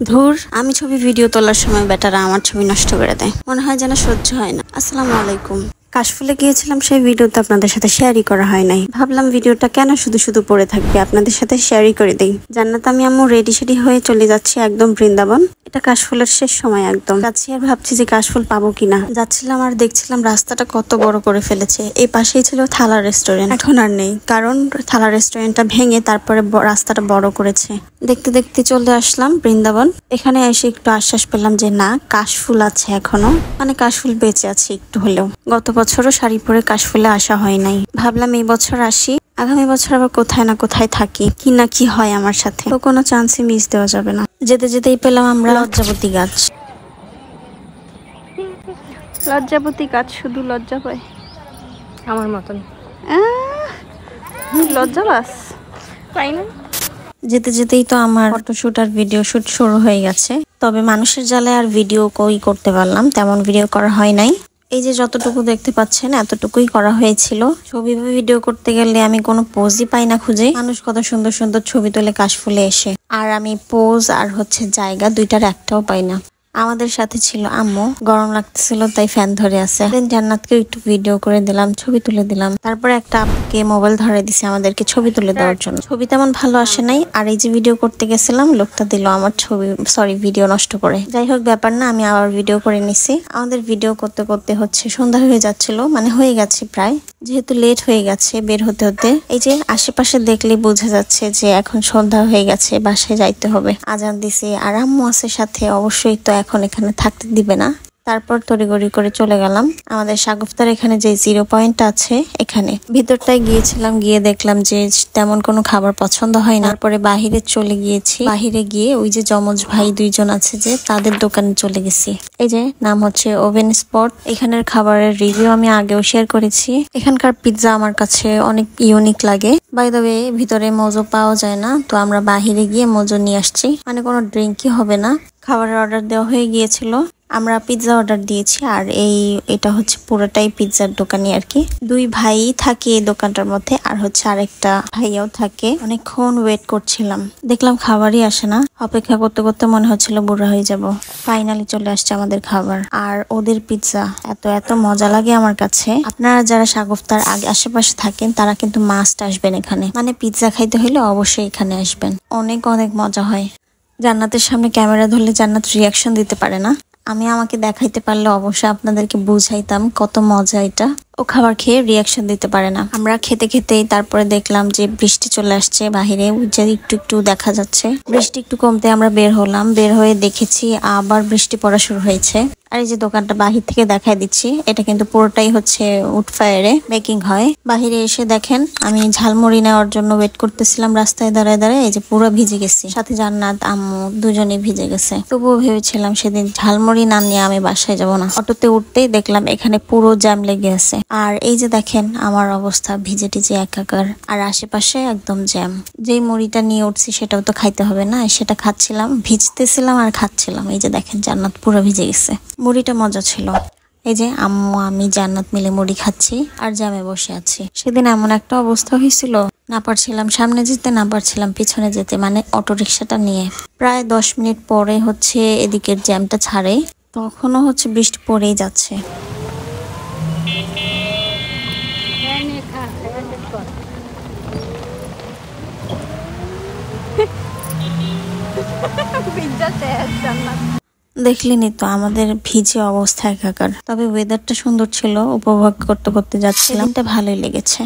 ধুর, আমি ছবি ভিডিও তোলার সময় বেটারা আমার ছবি নষ্ট করে দেয়, মনে হয় যেন সহ্য হয় না। আসসালামু আলাইকুম। কাশফুলে গিয়েছিলাম, সেই ভিডিওতে আপনাদের সাথে শেয়ারই করা হয় নাই। ভাবলাম ভিডিওটা কেন শুধু শুধু পড়ে থাকবে, আপনাদের সাথে শেয়ারই করে দিই। জান্নাত আমি আম্মু রেডি সেডি হয়ে চলে যাচ্ছি একদম বৃন্দাবন। এটা কাশফুলের শেষ সময় একদম। যাচ্ছি আর ভাবছি যে কাশফুল পাবো কিনা। যাচ্ছিলাম আর দেখছিলাম রাস্তাটা কত বড় করে ফেলেছে। এই পাশেই ছিল থালা রেস্টুরেন্ট, এখন আর নেই, কারণ থালা রেস্টুরেন্টটা ভেঙে তারপরে রাস্তাটা বড় করেছে। দেখতে দেখতে চলে আসলাম বৃন্দাবন। এখানে এসে একটু আশ্বাস পেলাম যে না, কাশফুল আছে এখনো, মানে কাশফুল বেঁচে আছে একটু হলেও। গত বছরও শাড়ি পরে কাশফুলে আসা হয় নাই, ভাবলাম এই বছর আসি। আগামী বছর আবার কোথায় না কোথায় থাকি, কি না কি হয় আমার সাথে, তো কোনো চান্সই মিস দেওয়া যাবে না। যেতে যেতেই পেলাম আমরা লজ্জাবতী গাছ। লজ্জাবতী গাছ শুধু লজ্জা পায় আমার মতন। লজ্জাবাস পাই না। যেতে যেতেই তো আমার ফটোশুট আর ভিডিও শুট শুরু হয়ে গেছে। তবে মানুষের জ্বালায় আর ভিডিও কই করতে পারলাম, তেমন ভিডিও করা হয় নাই। এই যে যতটুকু দেখতে পাচ্ছেন এতটুকুই করা হয়েছিল। ছবি বা ভিডিও করতে গেলে আমি কোনো পোজই পাই না খুঁজে। মানুষ কত সুন্দর সুন্দর ছবি তোলে কাশফুলে এসে, আর আমি পোজ আর জায়গা দুইটার একটাও পাই না। আমাদের সাথে ছিল আম্মু, গরম লাগতেছিল তাই ফ্যান ধরে আছে। জান্নাতকে একটু ভিডিও করে দিলাম, ছবি তুলে দিলাম। তারপরে একটা আপুকে মোবাইল ধরে দিছে আমাদেরকে ছবি তুলে দেওয়ার জন্য। ছবি তেমন ভালো আসে নাই, আর এই যে ভিডিও করতে গেছিলাম লোকটা দিল আমার ভিডিও নষ্ট করে। যাই হোক, ব্যাপার না, আমি আবার ভিডিও করে নিছি। আমাদের ভিডিও করতে করতে সন্ধ্যা হয়ে যাচ্ছিল, মানে হয়ে গেছে প্রায়, যেহেতু লেট হয়ে গেছে বের হতে হতে। এই যে আশেপাশে দেখলে বোঝা যাচ্ছে যে এখন সন্ধ্যা হয়ে গেছে, বাসায় যাইতে হবে। আজান দিছে আর আম্মু আছে সাথে, অবশ্যই তো এখন এখানে থাকতে দিবে না। তারপর তড়িঘড়ি করে চলে গেলাম আমাদের সাগুফতার এখানে যে 0 পয়েন্ট আছে, এখানে ভিতরটায় গিয়েছিলাম। গিয়ে দেখলাম যে তেমন কোনো খাবার পছন্দ হয় না। তারপরে বাহিরে চলে গিয়েছি। বাহিরে গিয়ে ওই যে যমজ ভাই দুইজন আছে যে, তাদের দোকানে চলে গেছি। এই যে নাম হচ্ছে ওভেন স্পট। এখানের খাবারের রিভিউ আমি আগেও শেয়ার করেছি। এখানকার পিৎজা আমার কাছে অনেক ইউনিক লাগে। বাই দ্য ওয়ে, ভিতরে মোজো পাওয়া যায় না, তো আমরা বাহিরে গিয়ে মোজো নিয়ে আসছি, মানে কোনো ড্রিঙ্কই হবে না। খাবারের অর্ডার দেওয়া হয়ে গিয়েছিল, আমরা পিৎজা অর্ডার দিয়েছি। আর এটা হচ্ছে পুরোটাই পিৎজার দোকানই আর কি। দুই ভাই থাকে এই দোকানটার মধ্যে, আর আরেকটা ভাইয়াও থাকে। অনেকক্ষণ ওয়েট করছিলাম, দেখলাম খাবারই আসে না। অপেক্ষা করতে করতে মনে হচ্ছিল বুড়া হয়ে যাব। ফাইনালি চলে আসছে আমাদের খাবার, আর ওদের পিৎজা এত এত মজা লাগে আমার কাছে। আপনারা যারা সাগুফতার আশেপাশে থাকেন তারা কিন্তু মাস্ট আসবেন এখানে, মানে পিৎজা খাইতে হলে অবশ্যই এখানে আসবেন। অনেক অনেক মজা হয়। জান্নাতের সামনে ক্যামেরা ধরলে জান্নাত রিয়াকশন দিতে পারে না। আমি আমাকে দেখাইতে পারলে অবশ্যই আপনাদেরকে বুঝাইতাম কত মজা এটা। ও খাবার খেয়ে রিয়াকশন দিতে পারে না। আমরা খেতে খেতেই তারপরে দেখলাম যে বৃষ্টি চলে আসছে বাহিরে, যে একটু একটু দেখা যাচ্ছে। বৃষ্টি একটু কমতে আমরা বের হলাম। বের হয়ে দেখেছি আবার বৃষ্টি পড়া শুরু হয়েছে। আর এই যে দোকানটা বাহির থেকে দেখাই দিচ্ছি, এটা কিন্তু পুরোটাই উড ফায়ারে বেকিং হয়। বাহিরে এসে দেখেন আমি ঝালমুড়ি নেওয়ার জন্য ওয়েট করতেছিলাম রাস্তায় দাঁড়ায় দাঁড়ায়। এই যে পুরো ভিজে গেছি, সাথে জান্নাত আম্মু দুজনেই ভিজে গেছে। তবুও ভেবেছিলাম সেদিন ঝালমুড়ি না নিয়ে আমি বাসায় যাব না। অটোতে উঠতেই দেখলাম এখানে পুরো জ্যাম লেগে আছে। আর এই যে দেখেন আমার অবস্থা, ভিজে টিজে একাকার, আর আশেপাশে একদম জ্যাম। যেই মুড়িটা নিয়ে উঠছি সেটাও তো খাইতে হবে না, সেটা খাচ্ছিলাম, ভিজতেছিলাম আর খাচ্ছিলাম। এই যে দেখেন জান্নাত পুরো ভিজে গেছে। মুড়িটা মজা ছিল। এই যে আম্মু আমি জান্নাত মিলে মুড়ি খাচ্ছি আর জ্যামে বসে আছি। সেদিন এমন একটা অবস্থা হয়েছিল, না পারছিলাম সামনে যেতে, না পারছিলাম পিছনে যেতে, মানে অটো রিক্সাটা নিয়ে। প্রায় 10 মিনিট পরে এদিকের জ্যামটা ছাড়ে, তখনও বৃষ্টি পড়েই যাচ্ছে। দেখলেনি তো আমাদের ভিজে অবস্থা একাকার। তবে ওয়েদারটা সুন্দর ছিল, উপভোগ করতে করতে যাচ্ছিলাম, এটা ভালোই লেগেছে।